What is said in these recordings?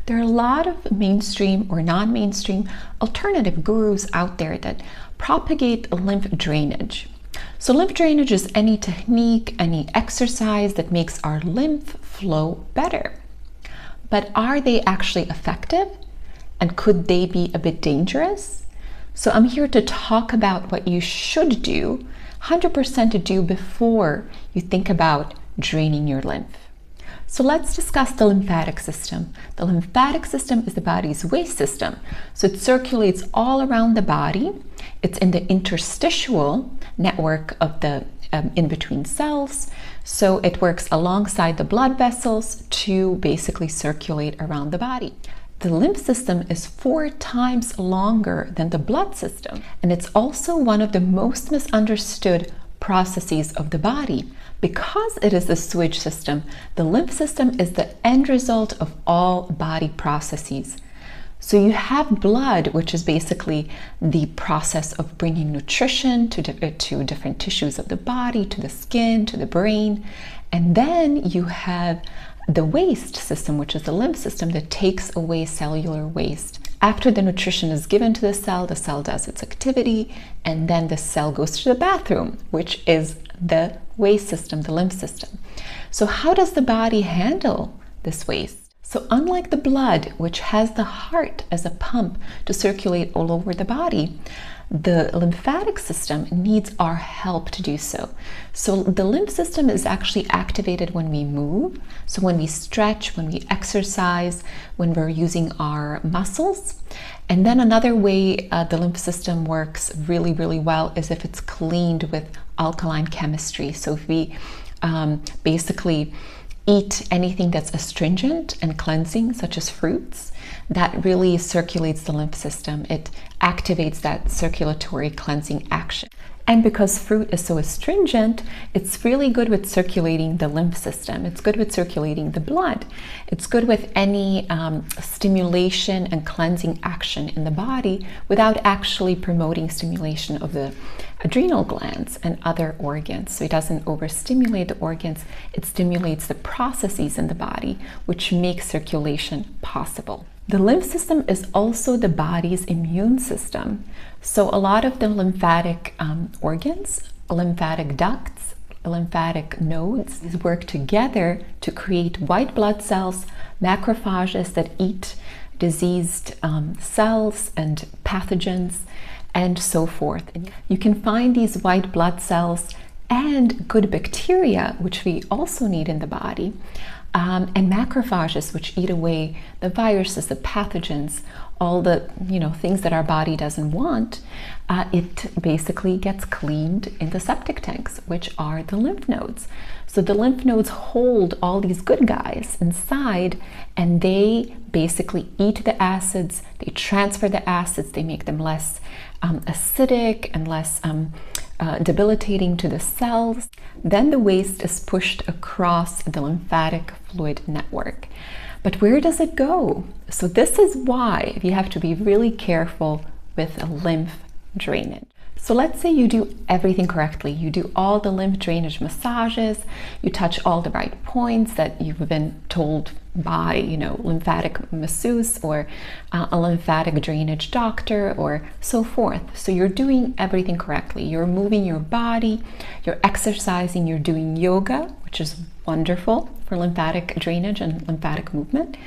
There are a lot of mainstream or non-mainstream alternative gurus out there that propagate lymph drainage. So lymph drainage is any technique, any exercise that makes our lymph flow better. But are they actually effective? And could they be a bit dangerous? So I'm here to talk about what you should do, 100% do before you think about draining your lymph. So let's discuss the lymphatic system. The lymphatic system is the body's waste system. So it circulates all around the body. It's in the interstitial network of the in-between cells. So it works alongside the blood vessels to basically circulate around the body. The lymph system is 4 times longer than the blood system, and it's also one of the most misunderstood processes of the body. Because it is the sewage system, the lymph system is the end result of all body processes. So you have blood, which is basically the process of bringing nutrition to different tissues of the body, to the skin, to the brain. And then you have the waste system, which is the lymph system that takes away cellular waste. After the nutrition is given to the cell does its activity, and then the cell goes to the bathroom, which is the waste system, the lymph system. So how does the body handle this waste? So unlike the blood, which has the heart as a pump to circulate all over the body, the lymphatic system needs our help to do so. So the lymph system is actually activated when we move. So when we stretch, when we exercise, when we're using our muscles. And then another way the lymph system works really, really well is if it's cleaned with alkaline chemistry. So if we basically eat anything that's astringent and cleansing, such as fruits, that really circulates the lymph system. It activates that circulatory cleansing action. And because fruit is so astringent, it's really good with circulating the lymph system. It's good with circulating the blood. It's good with any stimulation and cleansing action in the body without actually promoting stimulation of the adrenal glands and other organs. So it doesn't overstimulate the organs. It stimulates the processes in the body, which makes circulation possible. The lymph system is also the body's immune system. So a lot of the lymphatic organs, lymphatic ducts, lymphatic nodes work together to create white blood cells, macrophages that eat diseased cells and pathogens, and so forth. And you can find these white blood cells and good bacteria, which we also need in the body, and macrophages, which eat away the viruses, the pathogens, all the things that our body doesn't want. It basically gets cleaned in the septic tanks, which are the lymph nodes. So the lymph nodes hold all these good guys inside, and they basically eat the acids, they transfer the acids, they make them less acidic and less debilitating to the cells. Then the waste is pushed across the lymphatic fluid network. But where does it go? So this is why you have to be really careful with lymph drainage. So let's say you do everything correctly. You do all the lymph drainage massages, you touch all the right points that you've been told by, lymphatic masseuse or a lymphatic drainage doctor or so forth. So you're doing everything correctly. You're moving your body, you're exercising, you're doing yoga, which is wonderful for lymphatic drainage and lymphatic movement.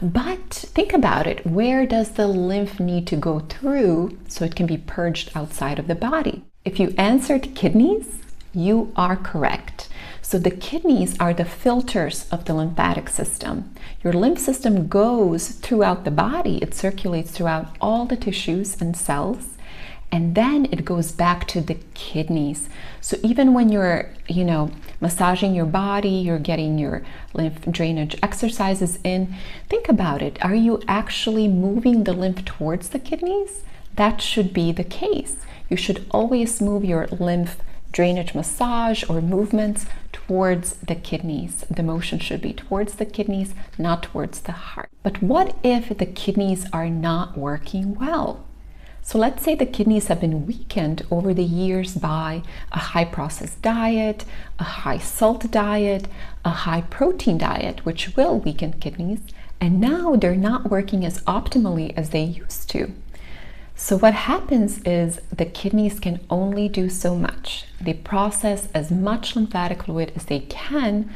But think about it, where does the lymph need to go through so it can be purged outside of the body? If you answered kidneys, you are correct. So the kidneys are the filters of the lymphatic system. Your lymph system goes throughout the body, it circulates throughout all the tissues and cells, and then it goes back to the kidneys. So even when you're, massaging your body, you're getting your lymph drainage exercises in, think about it. Are you actually moving the lymph towards the kidneys? That should be the case. You should always move your lymph drainage massage or movements towards the kidneys. The motion should be towards the kidneys, not towards the heart. But what if the kidneys are not working well? So let's say the kidneys have been weakened over the years by a high processed diet, a high salt diet, a high protein diet, which will weaken kidneys, And now they're not working as optimally as they used to. So what happens is the kidneys can only do so much. They process as much lymphatic fluid as they can,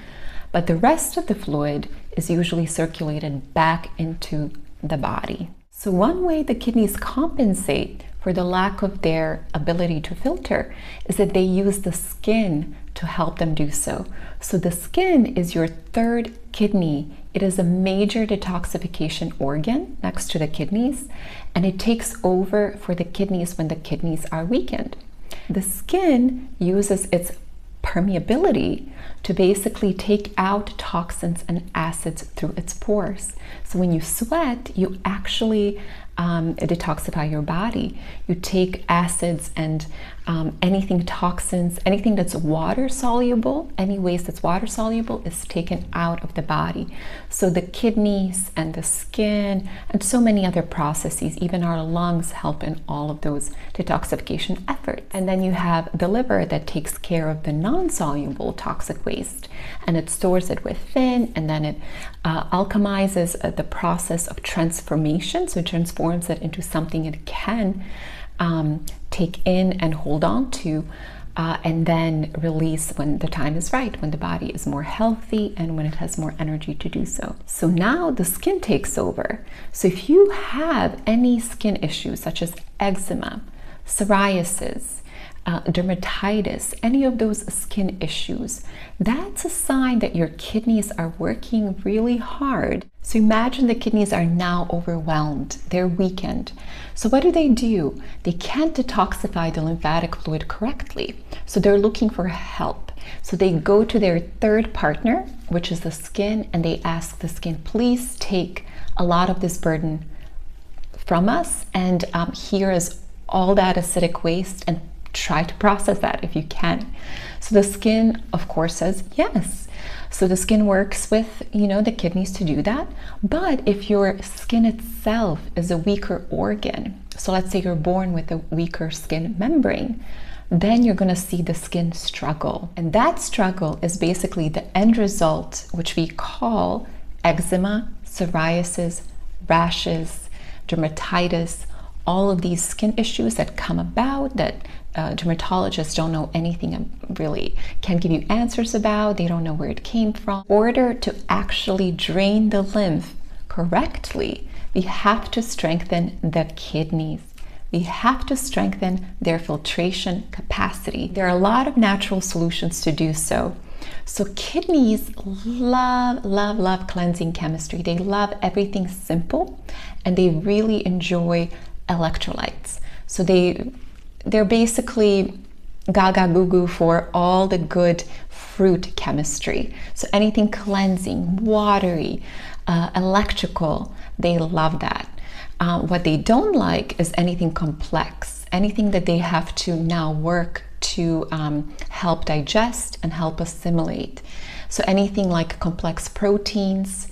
but the rest of the fluid is usually circulated back into the body. So one way the kidneys compensate for the lack of their ability to filter is that they use the skin to help them do so. So the skin is your third kidney. It is a major detoxification organ next to the kidneys, and it takes over for the kidneys when the kidneys are weakened. The skin uses its permeability to basically take out toxins and acids through its pores. So when you sweat, you actually detoxify your body. You take acids and anything toxins, anything that's water soluble, any waste that's water soluble is taken out of the body. So the kidneys and the skin and so many other processes, even our lungs, help in all of those detoxification efforts. And then you have the liver that takes care of the non-soluble toxic waste, and it stores it within, and then it alchemizes the process of transformation. So it transforms it into something it can take in and hold on to, and then release when the time is right, when the body is more healthy and when it has more energy to do so. So now the skin takes over. So if you have any skin issues such as eczema, psoriasis, dermatitis, any of those skin issues, that's a sign that your kidneys are working really hard. So imagine the kidneys are now overwhelmed, they're weakened. So what do? They can't detoxify the lymphatic fluid correctly. So they're looking for help. So they go to their third partner, which is the skin, and they ask the skin, please take a lot of this burden from us, and here is all that acidic waste, and try to process that if you can. So the skin, of course, says yes. So the skin works with, the kidneys to do that. But if your skin itself is a weaker organ, so let's say you're born with a weaker skin membrane, then you're going to see the skin struggle. And that struggle is basically the end result, which we call eczema, psoriasis, rashes, dermatitis, all of these skin issues that come about that dermatologists don't know anything really, can't give you answers about, they don't know where it came from. In order to actually drain the lymph correctly, we have to strengthen the kidneys. We have to strengthen their filtration capacity. There are a lot of natural solutions to do so. So kidneys love cleansing chemistry. They love everything simple, and they really enjoy electrolytes. So they're basically gaga goo goo for all the good fruit chemistry. So anything cleansing, watery, electrical, they love that. What they don't like is anything complex, anything that they have to now work to help digest and help assimilate. So anything like complex proteins,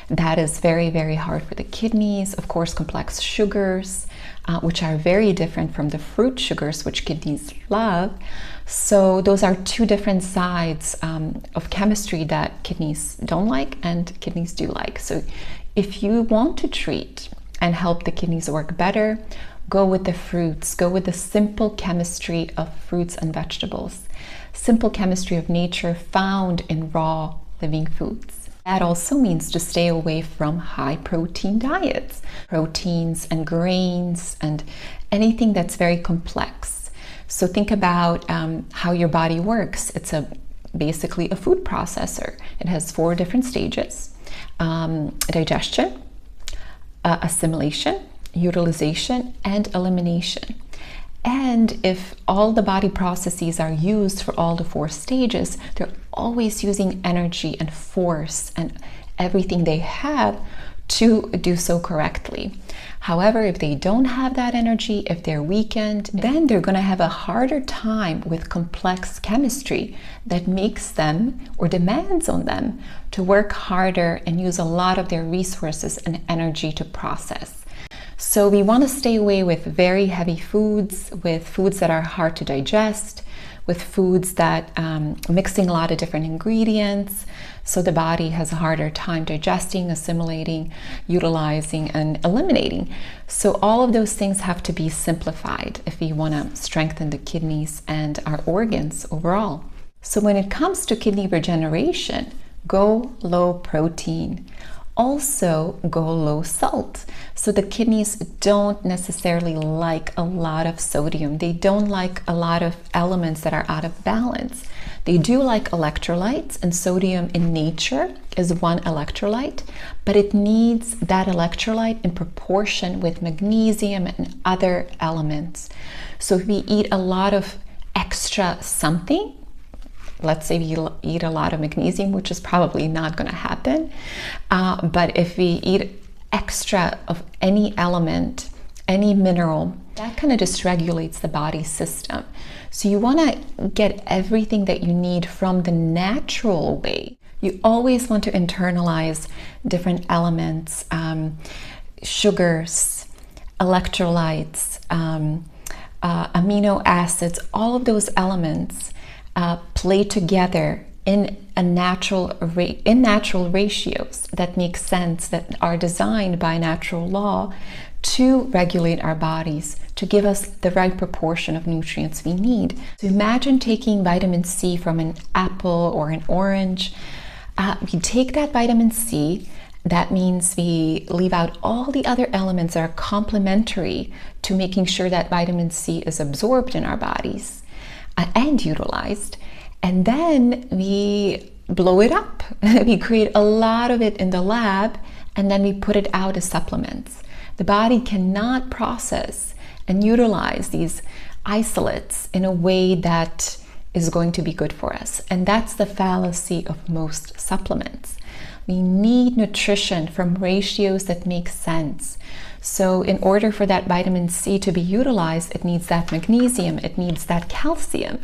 that is very, very hard for the kidneys. Of course, complex sugars, which are very different from the fruit sugars, which kidneys love. So those are two different sides of chemistry that kidneys don't like and kidneys do like. So if you want to treat and help the kidneys work better, go with the fruits, go with the simple chemistry of fruits and vegetables, simple chemistry of nature found in raw living foods. That also means to stay away from high protein diets, proteins and grains and anything that's very complex. So think about how your body works. It's basically a food processor. It has 4 different stages: digestion, assimilation, utilization, and elimination. And if all the body processes are used for all the 4 stages, they're always using energy and force and everything they have to do so correctly. However, if they don't have that energy, if they're weakened, then they're going to have a harder time with complex chemistry that makes them or demands on them to work harder and use a lot of their resources and energy to process. So we want to stay away with very heavy foods, with foods that are hard to digest, with foods that mixing a lot of different ingredients. So the body has a harder time digesting, assimilating, utilizing, and eliminating. So all of those things have to be simplified if we want to strengthen the kidneys and our organs overall. So when it comes to kidney regeneration, go low protein. Also go low salt. So the kidneys don't necessarily like a lot of sodium. They don't like a lot of elements that are out of balance. They do like electrolytes, and sodium in nature is one electrolyte, but it needs that electrolyte in proportion with magnesium and other elements. So if we eat a lot of extra something, let's say we eat a lot of magnesium, which is probably not going to happen. But if we eat extra of any element, any mineral, that kind of dysregulates the body system. So you want to get everything that you need from the natural way. You always want to internalize different elements, sugars, electrolytes, amino acids, all of those elements play together in natural ratios that make sense, that are designed by natural law to regulate our bodies, to give us the right proportion of nutrients we need. So imagine taking vitamin C from an apple or an orange. We take that vitamin C. That means we leave out all the other elements that are complementary to making sure that vitamin C is absorbed in our bodies and utilized, and then we blow it up. We create a lot of it in the lab, and then we put it out as supplements. The body cannot process and utilize these isolates in a way that is going to be good for us, and that's the fallacy of most supplements. We need nutrition from ratios that make sense. So in order for that vitamin C to be utilized, it needs that magnesium, it needs that calcium.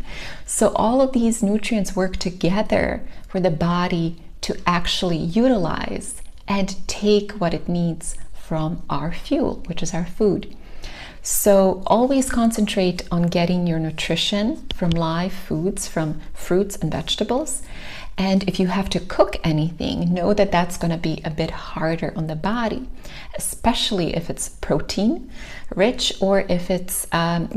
So all of these nutrients work together for the body to actually utilize and take what it needs from our fuel, which is our food. So always concentrate on getting your nutrition from live foods, from fruits and vegetables. And if you have to cook anything, know that that's going to be a bit harder on the body, especially if it's protein rich or if it's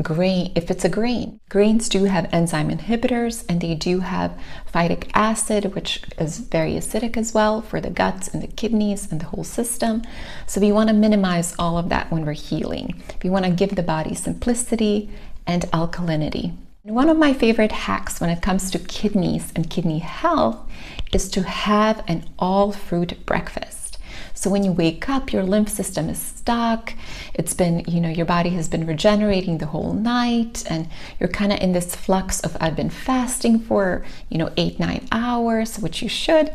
grain. If it's a grain, grains do have enzyme inhibitors, and they do have phytic acid, which is very acidic as well for the guts and the kidneys and the whole system. So we want to minimize all of that when we're healing. We want to give the body simplicity and alkalinity. One of my favorite hacks when it comes to kidneys and kidney health is to have an all-fruit breakfast. So when you wake up, your lymph system is stuck. It's been, your body has been regenerating the whole night, and you're kind of in this flux of, I've been fasting for, 8-9 hours, which you should.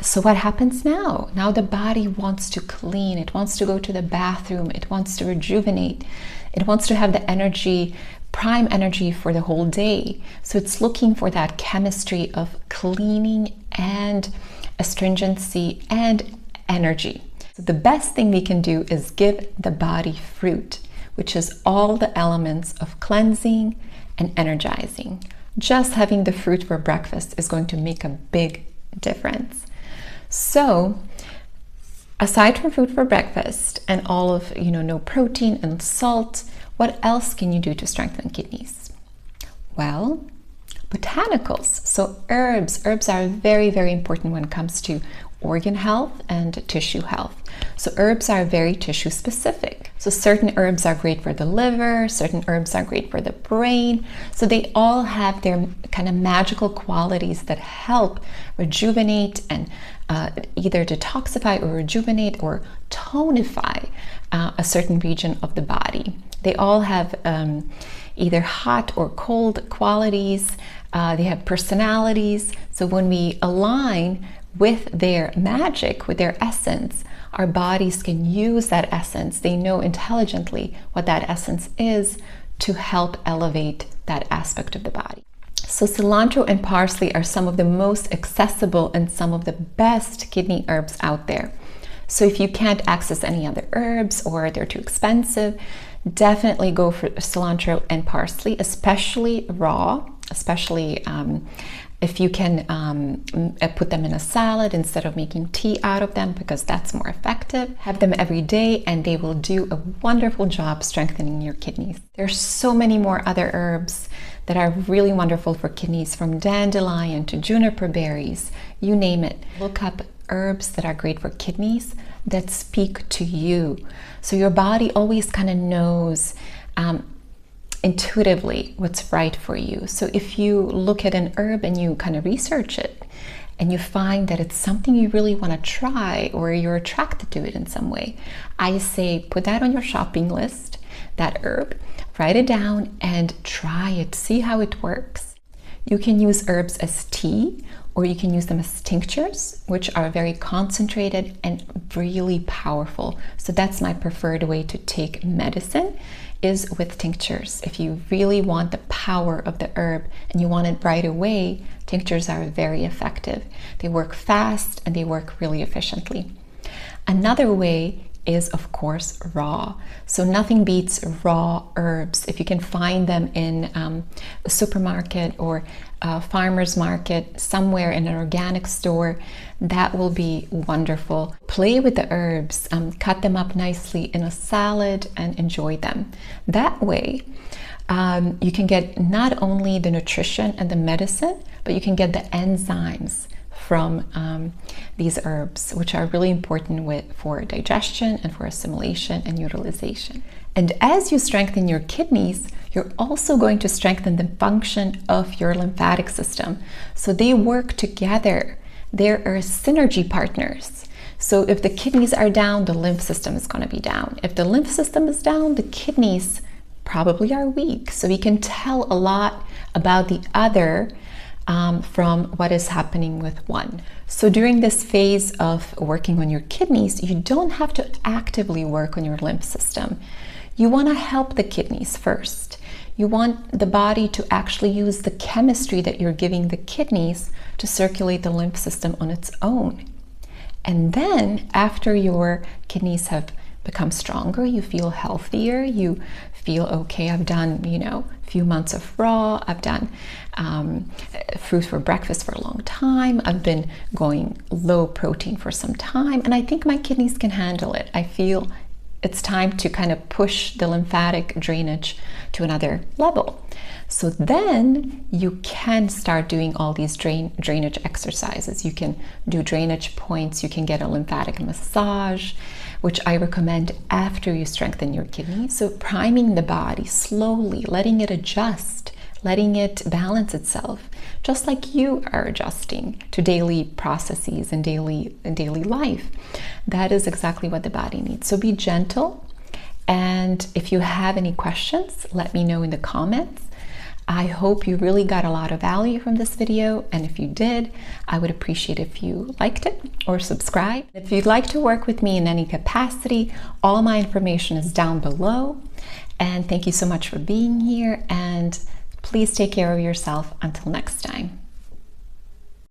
So what happens now? Now the body wants to clean. It wants to go to the bathroom. It wants to rejuvenate. It wants to have the energy, prime energy for the whole day. So it's looking for that chemistry of cleaning and astringency and energy. So the best thing we can do is give the body fruit, which is all the elements of cleansing and energizing. Just having the fruit for breakfast is going to make a big difference. So aside from food for breakfast and all of, no protein and salt, what else can you do to strengthen kidneys? Well, botanicals. So herbs are very, very important when it comes to organ health and tissue health. So herbs are very tissue specific. So certain herbs are great for the liver, certain herbs are great for the brain. So they all have their kind of magical qualities that help rejuvenate and either detoxify or rejuvenate or tonify a certain region of the body. They all have either hot or cold qualities. They have personalities. So when we align with their magic, with their essence, our bodies can use that essence. They know intelligently what that essence is to help elevate that aspect of the body. So cilantro and parsley are some of the most accessible and some of the best kidney herbs out there. So if you can't access any other herbs or they're too expensive, definitely go for cilantro and parsley, especially raw, especially If you can put them in a salad instead of making tea out of them, because that's more effective. Have them every day and they will do a wonderful job strengthening your kidneys. There's so many more other herbs that are really wonderful for kidneys, from dandelion to juniper berries, you name it. Look up herbs that are great for kidneys that speak to you. So your body always kind of knows intuitively what's right for you. So if you look at an herb and you kind of research it and you find that it's something you really want to try, or you're attracted to it in some way, I say put that on your shopping list, that herb, write it down and try it, see how it works. You can use herbs as tea, or you can use them as tinctures, which are very concentrated and really powerful. So that's my preferred way to take medicine, is with tinctures. If you really want the power of the herb and you want it right away, tinctures are very effective. They work fast and they work really efficiently. Another way is, of course, raw. So nothing beats raw herbs. If you can find them in a supermarket or a farmer's market, somewhere in an organic store, that will be wonderful. Play with the herbs, cut them up nicely in a salad and enjoy them. That way, you can get not only the nutrition and the medicine, but you can get the enzymes from these herbs, which are really important for digestion and for assimilation and utilization. And as you strengthen your kidneys, you're also going to strengthen the function of your lymphatic system. So they work together. They are synergy partners. So if the kidneys are down, the lymph system is going to be down. If the lymph system is down, the kidneys probably are weak. So we can tell a lot about the other from what is happening with one. So during this phase of working on your kidneys, you don't have to actively work on your lymph system. You want to help the kidneys first. You want the body to actually use the chemistry that you're giving the kidneys to circulate the lymph system on its own. And then after your kidneys have become stronger, you feel healthier, you feel okay. I've done, a few months of raw, I've done fruit for breakfast for a long time, I've been going low protein for some time, and I think my kidneys can handle it. I feel it's time to kind of push the lymphatic drainage to another level. So then you can start doing all these drainage exercises. You can do drainage points, you can get a lymphatic massage, which I recommend after you strengthen your kidneys. So priming the body slowly, letting it adjust, letting it balance itself, just like you are adjusting to daily processes and daily life. That is exactly what the body needs. So be gentle. And if you have any questions, let me know in the comments. I hope you really got a lot of value from this video, and if you did, I would appreciate if you liked it or subscribe. If you'd like to work with me in any capacity, all my information is down below. And thank you so much for being here, and please take care of yourself until next time.